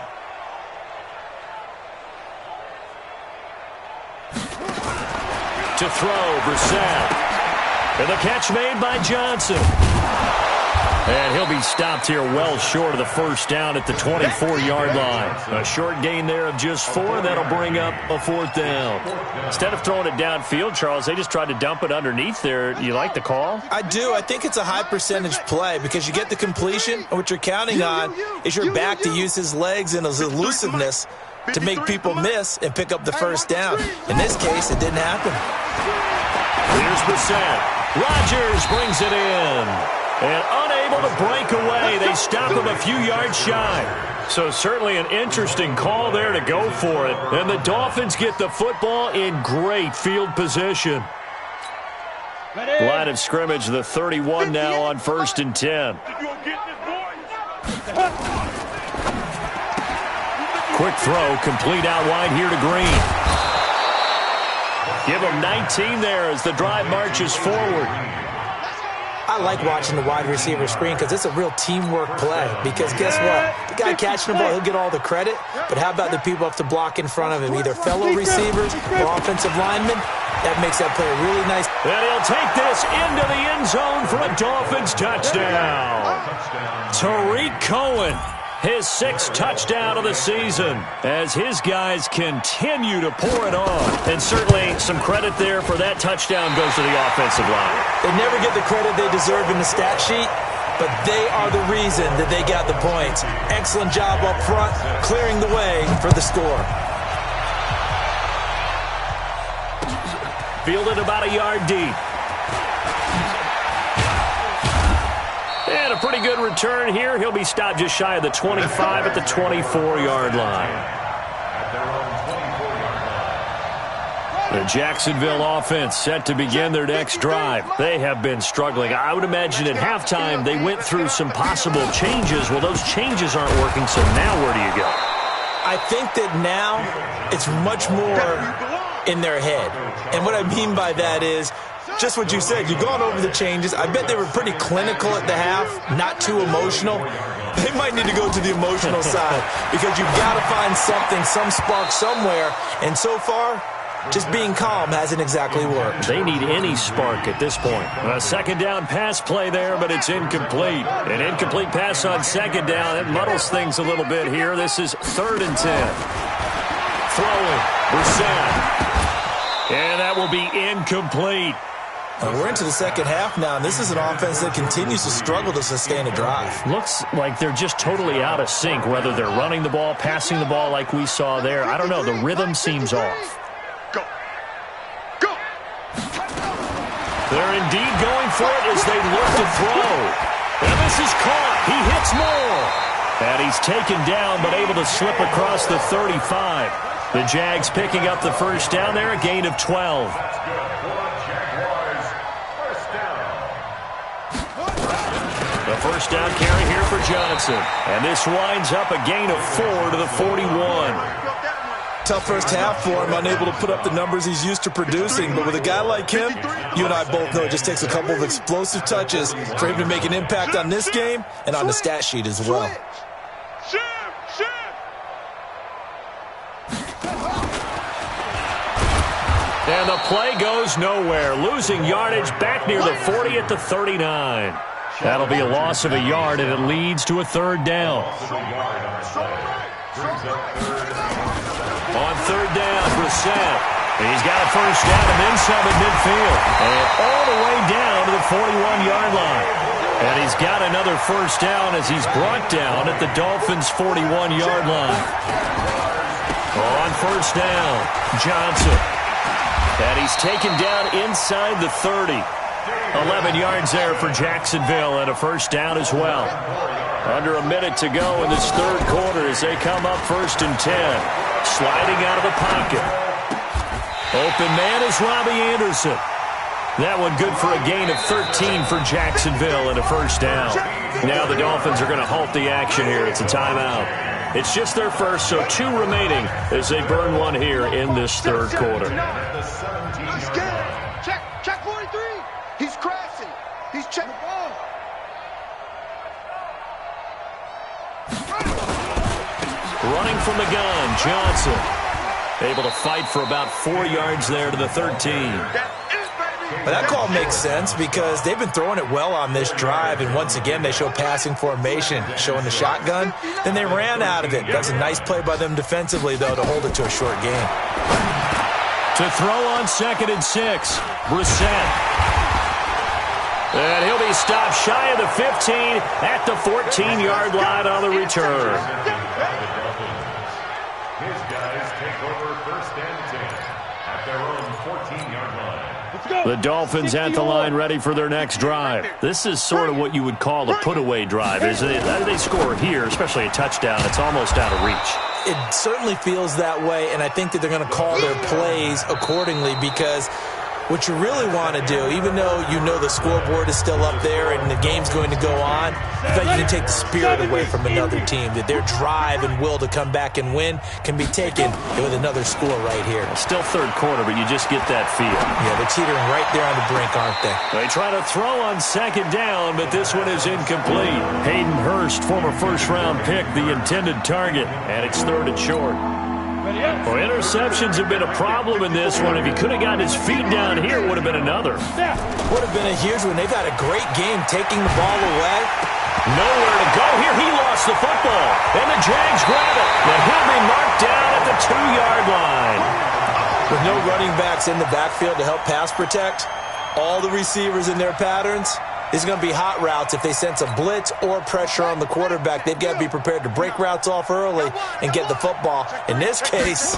To throw, Brissett. And the catch made by Johnson. And he'll be stopped here well short of the first down at the 24-yard line. A short gain there of just 4. That'll bring up a 4th down. Instead of throwing it downfield, Charles, they just tried to dump it underneath there. You like the call? I do. I think it's a high percentage play because you get the completion, and what you're counting on is your back to use his legs and his elusiveness to make people miss and pick up the first down. In this case, it didn't happen. Here's Brissett. Rodgers brings it in. And unable to break away, they stop him a few yards shy. So certainly an interesting call there to go for it. And the Dolphins get the football in great field position. Line of scrimmage, the 31 now on 1st and 10. Quick throw, complete out wide here to Green. Give them 19 there as the drive marches forward. I like watching the wide receiver screen because it's a real teamwork play. Because guess what? The guy catching the ball, he'll get all the credit. But how about the people up to block in front of him, either fellow receivers or offensive linemen? That makes that play really nice. And he'll take this into the end zone for a Dolphins touchdown. Tariq Cohen, his 6th touchdown of the season, as his guys continue to pour it on. And certainly some credit there for that touchdown goes to the offensive line. They never get the credit they deserve in the stat sheet, but they are the reason that they got the points. Excellent job up front, clearing the way for the score. Fielded about a yard deep. And a pretty good return here. He'll be stopped just shy of the 25 at the 24-yard line. The Jacksonville offense set to begin their next drive. They have been struggling. I would imagine at halftime they went through some possible changes. Well, those changes aren't working, so now where do you go? I think that now it's much more in their head. And what I mean by that is just what you said. You've gone over the changes. I bet they were pretty clinical at the half, not too emotional. They might need to go to the emotional side because you've got to find something, some spark somewhere. And so far, just being calm hasn't exactly worked. They need any spark at this point. A second down pass play there, but it's incomplete. An incomplete pass on second down. It muddles things a little bit here. This is 3rd and 10. Throwing. Brissett. And that will be incomplete. We're into the second half now, and this is an offense that continues to struggle to sustain a drive. Looks like they're just totally out of sync, whether they're running the ball, passing the ball like we saw there. I don't know. The rhythm seems off. Go. They're indeed going for it as they look to throw. And this is caught. He hits more. And he's taken down but able to slip across the 35. The Jags picking up the first down there, a gain of 12. The first down carry here for Johnson. And this winds up a gain of 4 to the 41. Tough first half for him, unable to put up the numbers he's used to producing. But with a guy like him, you and I both know it just takes a couple of explosive touches for him to make an impact on this game and on the stat sheet as well. And the play goes nowhere. Losing yardage back near the 40 at the 39. That'll be a loss of a yard, and it leads to a 3rd down. On 3rd down, Brissett. He's got a first down and then some at midfield. And all the way down to the 41-yard line. And he's got another first down as he's brought down at the Dolphins' 41-yard line. On first down, Johnson. And he's taken down inside the 30. 11 yards there for Jacksonville and a first down as well. Under a minute to go in this 3rd quarter as they come up 1st and 10. Sliding out of the pocket. Open man is Robbie Anderson. That one good for a gain of 13 for Jacksonville and a first down. Now the Dolphins are going to halt the action here. It's a timeout. It's just their first, so 2 remaining as they burn one here in this 3rd quarter. He's scared. Check 43. He's crashing. He's checking the ball. Running from the gun, Johnson. Able to fight for about 4 yards there to the 13. But that call makes sense because they've been throwing it well on this drive, and once again they show passing formation, showing the shotgun. Then they ran out of it. That's a nice play by them defensively, though, to hold it to a short gain. To throw on 2nd and 6, Brissett. And he'll be stopped shy of the 15 at the 14-yard line on the return. His guys take over 1st and 10 at their own 14-yard line. The Dolphins at the line ready for their next drive. This is sort of what you would call a put-away drive, isn't it? They score here, especially a touchdown. It's almost out of reach. It certainly feels that way, and I think that they're going to call their plays accordingly because What you really want to do, even though you know the scoreboard is still up there and the game's going to go on, I feel like you can take the spirit away from another team, that their drive and will to come back and win can be taken with another score right here. Still third quarter, but you just get that feel. Yeah, they're teetering right there on the brink, aren't they? They try to throw on second down, but this one is incomplete. Hayden Hurst, former first-round pick, the intended target, and it's third and short. Well, interceptions have been a problem in this one. If he could have gotten his feet down here, it would have been another. Would have been a huge one. They've had a great game taking the ball away. Nowhere to go here. He lost the football. And the Jags grab it. But he'll be marked down at the 2-yard line. With no running backs in the backfield to help pass protect, all the receivers in their patterns, it's going to be hot routes. If they sense a blitz or pressure on the quarterback, they've got to be prepared to break routes off early and get the football. In this case,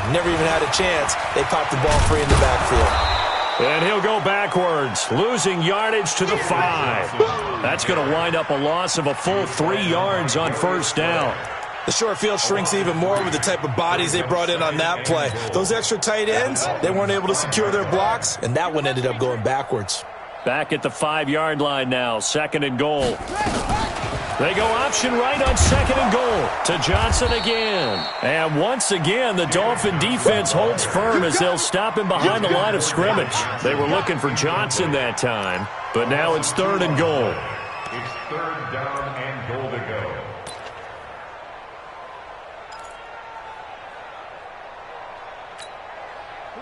never even had a chance. They popped the ball free in the backfield. And he'll go backwards, losing yardage to the 5. That's going to wind up a loss of a full 3 yards on first down. The short field shrinks even more with the type of bodies they brought in on that play. Those extra tight ends, they weren't able to secure their blocks, and that one ended up going backwards. Back at the 5-yard line now, second and goal. They go option right on second and goal to Johnson again. And once again, the Dolphin defense holds firm as they'll stop him behind the line of scrimmage. They were looking for Johnson that time, but now it's third and goal. It's third down and goal to go.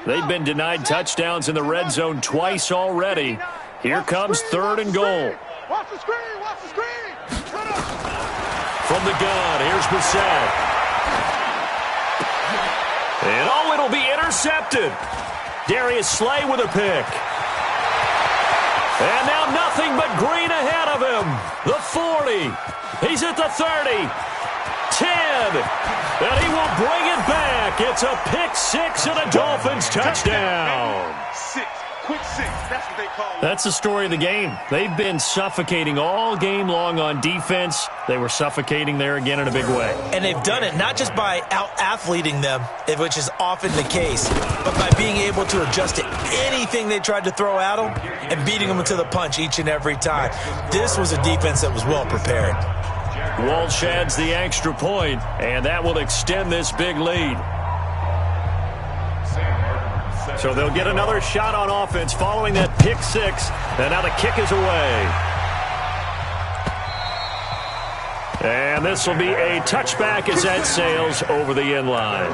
They've been denied touchdowns in the red zone twice already. Here comes third and goal. Watch the screen, watch the screen. From the gun, here's Brissett. And it'll be intercepted. Darius Slay with a pick. And now nothing but green ahead of him. The 40. He's at the 30. 10. And he will bring it back. It's a pick 6 and a Dolphins touchdown. 6. Quick 6. That's what they call it. That's the story of the game. They've been suffocating all game long on defense. They were suffocating there again in a big way. And they've done it not just by out-athleting them, which is often the case, but by being able to adjust to anything they tried to throw at them and beating them to the punch each and every time. This was a defense that was well prepared. Walsh adds the extra point, and that will extend this big lead. So they'll get another shot on offense following that pick 6, and now the kick is away. And this will be a touchback as that sails over the end line.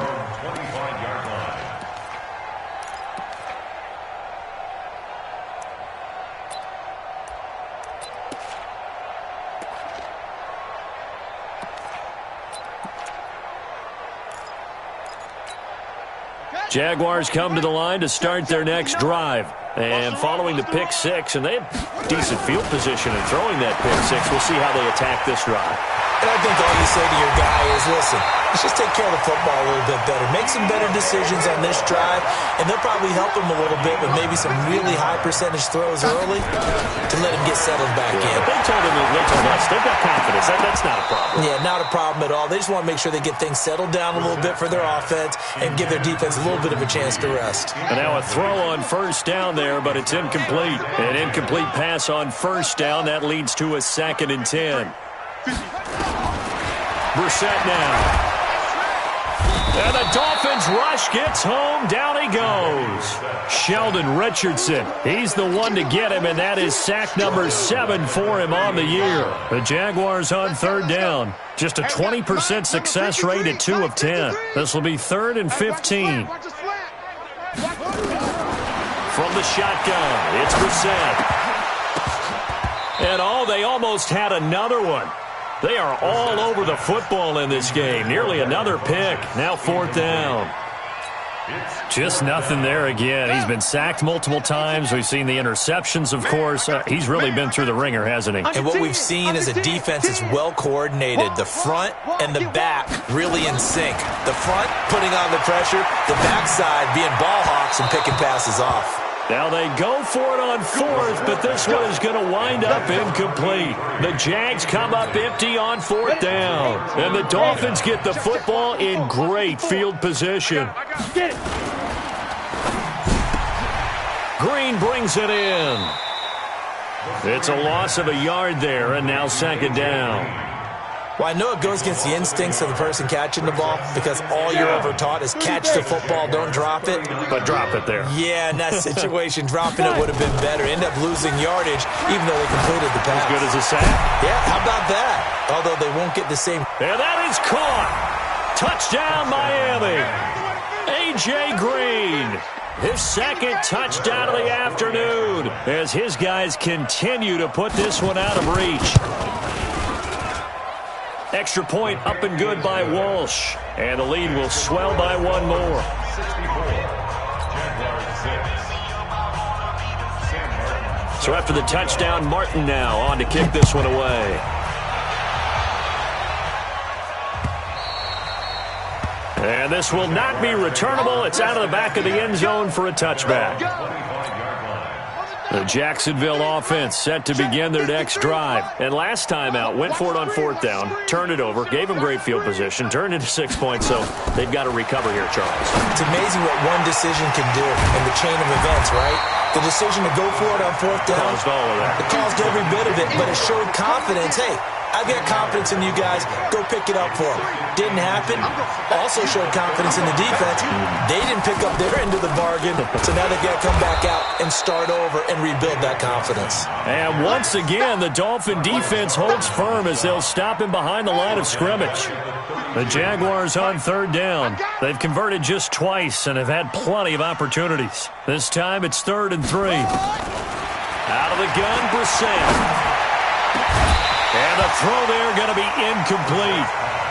Jaguars come to the line to start their next drive. And following the pick 6, and they have decent field position in throwing that pick 6. We'll see how they attack this drive. And I think all you say to your guy is, listen, let's just take care of the football a little bit better. Make some better decisions on this drive, and they'll probably help him a little bit with maybe some really high percentage throws early to let him get settled back in. They told us they've got confidence. That's not a problem. Yeah, not a problem at all. They just want to make sure they get things settled down a little bit for their offense and give their defense a little bit of a chance to rest. And now a throw on first down there, but it's incomplete. An incomplete pass on first down. That leads to a 2nd and 10. Brissett now. And the Dolphins rush gets home. Down he goes. Sheldon Richardson. He's the one to get him, and that is sack number 7 for him on the year. The Jaguars on third down. Just a 20% success rate at 2 of 10. This will be 3rd and 15. From the shotgun, it's Brissett. And they almost had another one. They are all over the football in this game. Nearly another pick. Now 4th down. Just nothing there again. He's been sacked multiple times. We've seen the interceptions, of course. He's really been through the ringer, hasn't he? And what we've seen is a defense that's well coordinated. The front and the back really in sync. The front putting on the pressure. The backside being ball hawks and picking passes off. Now they go for it on 4th, but this one is going to wind up incomplete. The Jags come up empty on 4th down. And the Dolphins get the football in great field position. Green brings it in. It's a loss of a yard there, and now second down. Well, I know it goes against the instincts of the person catching the ball because all you're ever taught is catch the football, don't drop it. But drop it there. Yeah, in that situation, dropping it would have been better. End up losing yardage, even though they completed the pass. As good as a sack? Yeah, how about that? Although they won't get the same. And that is caught. Touchdown, Miami. A.J. Green. His second touchdown of the afternoon as his guys continue to put this one out of reach. Extra point up and good by Walsh. And the lead will swell by one more. So after the touchdown, Martin now on to kick this one away. And this will not be returnable. It's out of the back of the end zone for a touchback. The Jacksonville offense set to begin their next drive. And last time out, went for it on fourth down, turned it over, gave them great field position, turned into 6 points, so they've got to recover here, Charles. It's amazing what one decision can do in the chain of events, right? The decision to go for it on fourth down. Caused all of that. It caused every bit of it, but it showed confidence. Hey, I've got confidence in you guys. Go pick it up for them. Didn't happen. Also showed confidence in the defense. They didn't pick up their end of the bargain, so now they've got to come back out and start over and rebuild that confidence. And once again, the Dolphin defense holds firm as they'll stop him behind the line of scrimmage. The Jaguars on third down. They've converted just twice and have had plenty of opportunities. This time it's 3rd and 3. Out of the gun, Brissett. And the throw there going to be incomplete.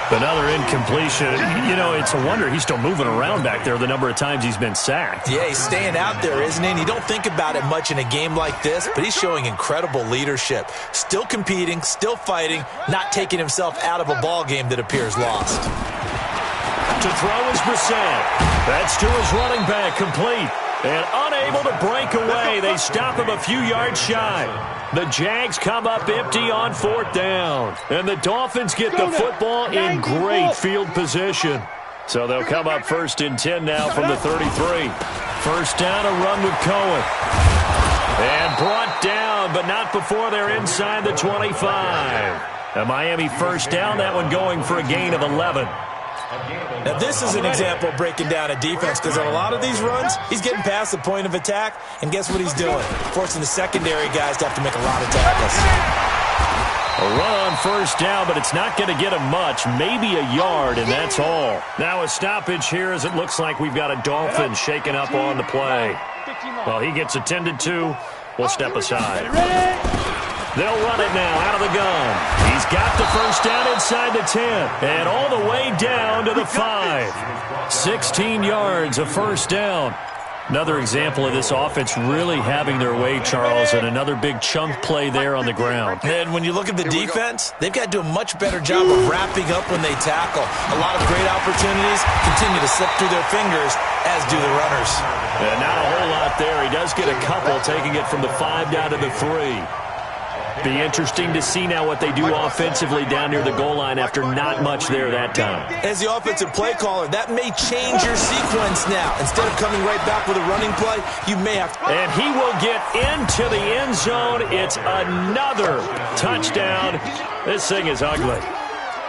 Another incompletion. You know, it's a wonder he's still moving around back there the number of times he's been sacked. Yeah, he's staying out there, isn't he? And you don't think about it much in a game like this, but he's showing incredible leadership. Still competing, still fighting, not taking himself out of a ball game that appears lost. To throw is Brissett. That's to his running back, complete. And unable to break away. They stop him a few yards shy. The Jags come up empty on fourth down. And the Dolphins get the football in great field position. So they'll come up 1st and 10 now from the 33. First down, a run with Cohen. And brought down, but not before they're inside the 25. A Miami first down, that one going for a gain of 11. Now, this is an example of breaking down a defense because on a lot of these runs, he's getting past the point of attack, and guess what he's doing? Forcing the secondary guys to have to make a lot of tackles. A run on first down, but it's not going to get him much, maybe a yard, and that's all. Now a stoppage here as it looks like we've got a Dolphin shaking up on the play. Well, he gets attended to. We'll step aside. They'll run it now out of the gun. He's got the first down inside the 10 and all the way down to the 5. 16 yards of first down. Another example of this offense really having their way, Charles, and another big chunk play there on the ground. And when you look at the defense, they've got to do a much better job of wrapping up when they tackle. A lot of great opportunities continue to slip through their fingers, as do the runners. And not a whole lot there. He does get a couple, taking it from the 5 down to the 3. Be interesting to see now what they do offensively down near the goal line after not much there that time. As the offensive play caller, that may change your sequence now. Instead of coming right back with a running play, you may have to. And he will get into the end zone. It's another touchdown. This thing is ugly.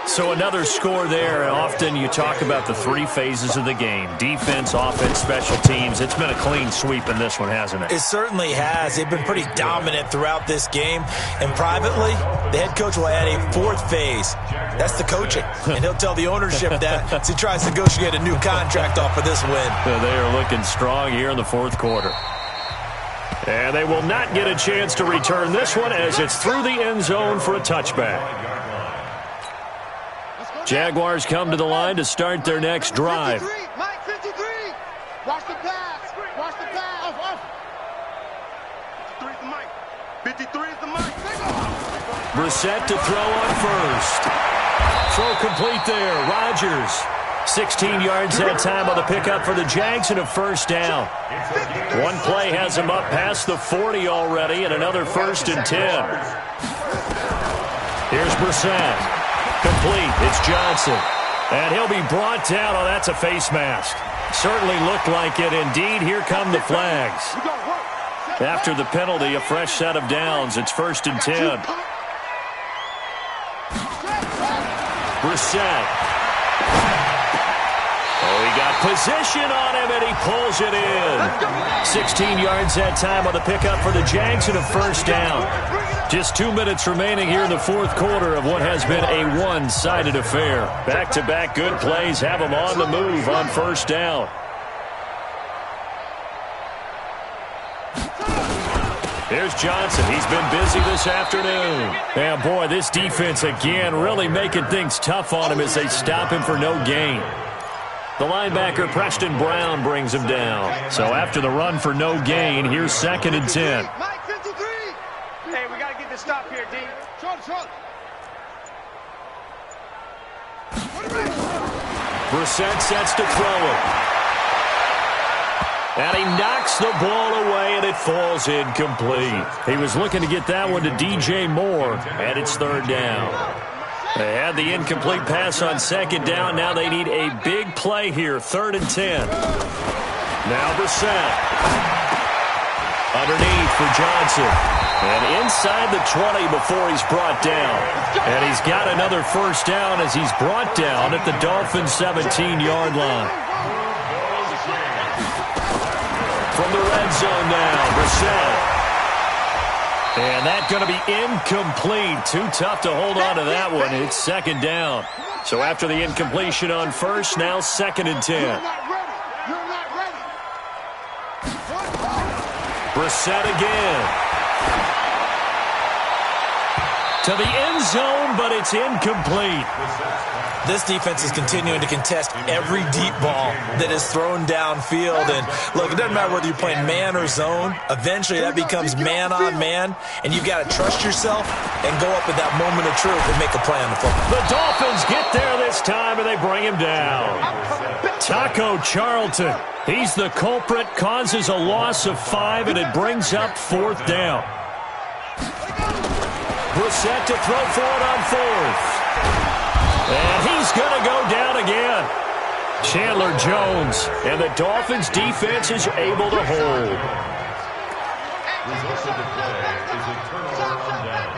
So another score there, and often you talk about the 3 phases of the game. Defense, offense, special teams. It's been a clean sweep in this one, hasn't it? It certainly has. They've been pretty dominant throughout this game. And privately, the head coach will add a 4th phase. That's the coaching. And he'll tell the ownership that as he tries to negotiate a new contract off of this win. They are looking strong here in the 4th quarter. And they will not get a chance to return this one as it's through the end zone for a touchback. Jaguars come to the line to start their next drive. 53, Mike 53. Watch the pass. Watch the pass. Off. 53 is the mic. 53 is the mic. Brissett to throw on first. Throw complete there. Rodgers. 16 yards that time on the pickup for the Jags and a first down. One play has him up past the 40 already and another 1st and 10. Here's Brissett. Complete. It's Johnson. And he'll be brought down. Oh, that's a face mask. Certainly looked like it. Indeed, here come the flags. After the penalty, a fresh set of downs. It's 1st and 10. Brissett. Oh, he got position on him, and he pulls it in. 16 yards that time on the pickup for the Jags and a 1st down. Just 2 minutes remaining here in the 4th quarter of what has been a one-sided affair. Back-to-back good plays have them on the move on 1st down. Here's Johnson. He's been busy this afternoon. And, boy, this defense, again, really making things tough on him as they stop him for no gain. The linebacker, Preston Brown, brings him down. So after the run for no gain, here's 2nd and 10. Hey, we got to get this stop here, D. Brissett sets to throw it. And he knocks the ball away, and it falls incomplete. He was looking to get that one to DJ Moore, and it's 3rd down. They had the incomplete pass on 2nd down. Now they need a big play here, 3rd and 10. Now Brissett. Underneath for Johnson. And inside the 20 before he's brought down. And he's got another 1st down as he's brought down at the Dolphins' 17-yard line. From the red zone now, Brissett. And that's going to be incomplete. Too tough to hold on to that one. It's 2nd down. So after the incompletion on 1st, now 2nd and 10. Brissett again. To the end zone, but it's incomplete. This defense is continuing to contest every deep ball that is thrown downfield. And, look, it doesn't matter whether you're playing man or zone. Eventually, that becomes man on man, and you've got to trust yourself and go up at that moment of truth and make a play on the football. The Dolphins get there this time, and they bring him down. Taco Charlton, he's the culprit, causes a loss of 5, and it brings up 4th down. Brissett to throw for it on 4th. And he's going to go down again. Chandler Jones, and the Dolphins' defense is able to hold. Result of the play is a turnover on downs.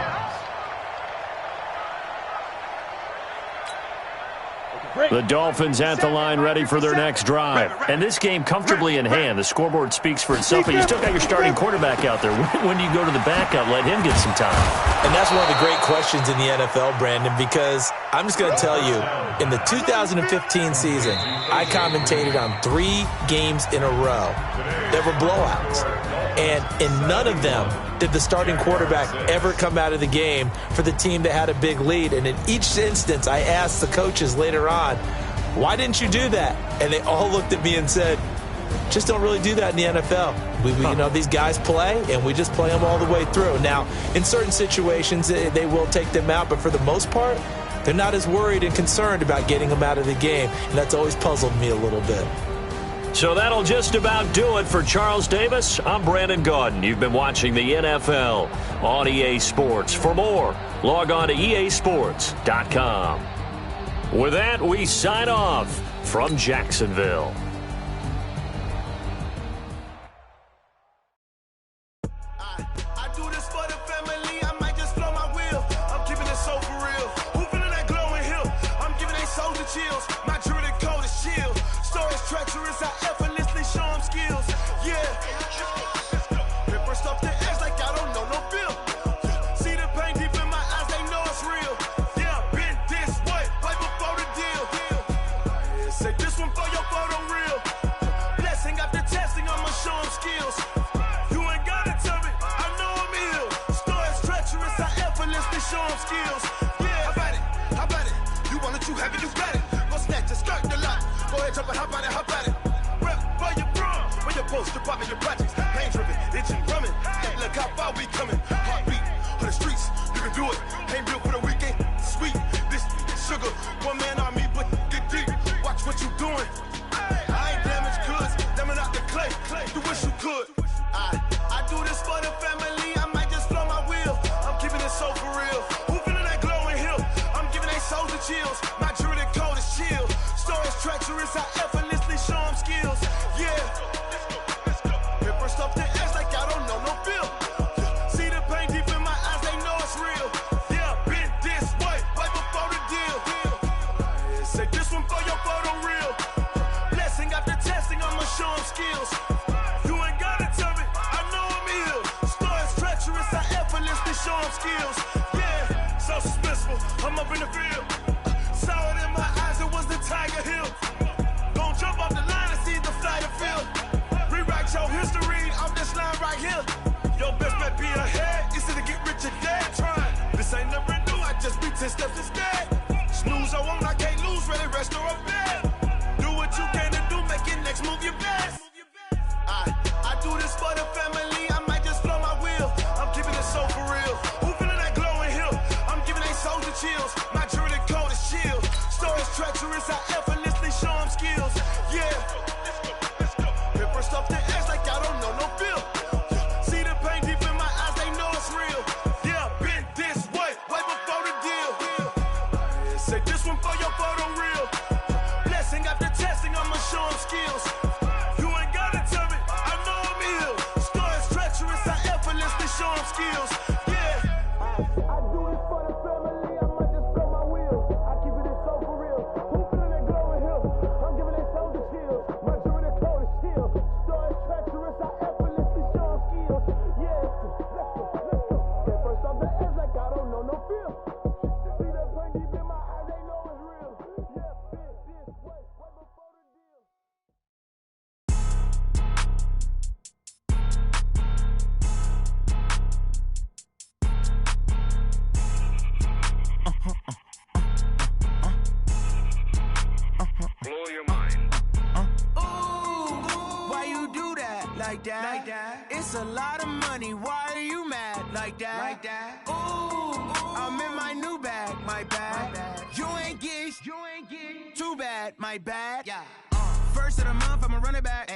The Dolphins at the line ready for their next drive. And this game comfortably in hand. The scoreboard speaks for itself, but you still got your starting quarterback out there. When do you go to the backup, let him get some time? And that's one of the great questions in the NFL, Brandon, because I'm just going to tell you, in the 2015 season, I commentated on 3 games in a row that were blowouts. And in none of them did the starting quarterback ever come out of the game for the team that had a big lead. And in each instance, I asked the coaches later on, why didn't you do that? And they all looked at me and said, just don't really do that in the NFL. You know, these guys play, and we just play them all the way through. Now, in certain situations, they will take them out, but for the most part, they're not as worried and concerned about getting them out of the game. And that's always puzzled me a little bit. So that'll just about do it for Charles Davis. I'm Brandon Gaudin. You've been watching the NFL on EA Sports. For more, log on to easports.com. With that, we sign off from Jacksonville. I do this for the family, I might just blow my wheel. I'm keeping it so for real. Who feeling that glowing hill? I'm giving they soldier chills. My jewelry cold as shield. Stories treacherous, I effortlessly show them skills. Yeah. Paper stuff the edge like I don't know no feel. See the pain deep in my eyes, they know it's real. Yeah, been this way, right before the deal. Say this one for your photo real. Blessing after testing, I'ma show them skills. You ain't gotta tell me, I know I'm ill. Stories treacherous, I effortlessly show them skills. Yeah, how about it? You want it, you have it, you got it. Go snatch it, skirt the lot. Go ahead, jump it, how about it? Rep for your bro, when your poster popping your projects. Pain driven, itching, drumming. Look how far we coming. Heartbeat on the streets, you can do it. Ain't built for the weekend, sweet. This sugar, one man army, but get deep. Watch what you doing. I ain't damaged goods, damn it out the clay. You wish you could. I do this for the family, I might just blow my wheel. I'm keeping it so for real. Who feeling that glowing hill? I'm giving they soldier chills. My jewelry cold as chill. Stories treacherous, I effortlessly show them skills. Yeah. Paper stuff the edge like I don't know no said this one for your photo reel. Blessing after testing, I'ma show 'em skills. You ain't gotta tell me, I know I'm ill. Stories treacherous, I effortlessly show 'em skills. Yeah, so suspenseful, I'm up in the field. Saw it in my eyes, it was the Tiger Hill. Gon' jump off the line and see the flight of field. Rewrite your history off this line right here. Your best bet be ahead, easy to get rich or dead trying. This ain't never new, I just be 10 steps instead. Snooze I won't, I can't lose, ready, rest or a bed. Do what you can to do, make your next move your best. I do this for the family, I might just flow my wheel. I'm keeping it so for real. Who feeling that glowing hill? I'm giving they soldier chills. My jewelry code is chill. Stories treacherous, I effortlessly show 'em skills. Yeah. Paper stuff the edge like I don't know no feel. See the pain deep in my eyes, they know it's real. Yeah, been this way before the deal. Say this one for your photo reel. Blessing after testing, I'ma show 'em skills. You ain't gotta tell me, I know I'm ill. Stories treacherous, I effortlessly show 'em skills. Yeah. I do this for the family, I might just blow my wheel. I keep it so for real. Who feeling that glowing hill? I'm giving they soldier chills. My jewelry code is chill. Stories treacherous, I effortlessly show 'em skills. Yeah. Let's go. Get first off the edge like I don't know no feel. See the pain deep in my eyes, they know it's real. Yeah, been this way before the deal. Blow your mind. Ooh, why you do that? Like that? It's a lot of money. Why are you mad? Like that? Ooh, I'm in my new bag. My bad. You ain't get. Too bad. My bad. Yeah. First of the month, I'ma run it back.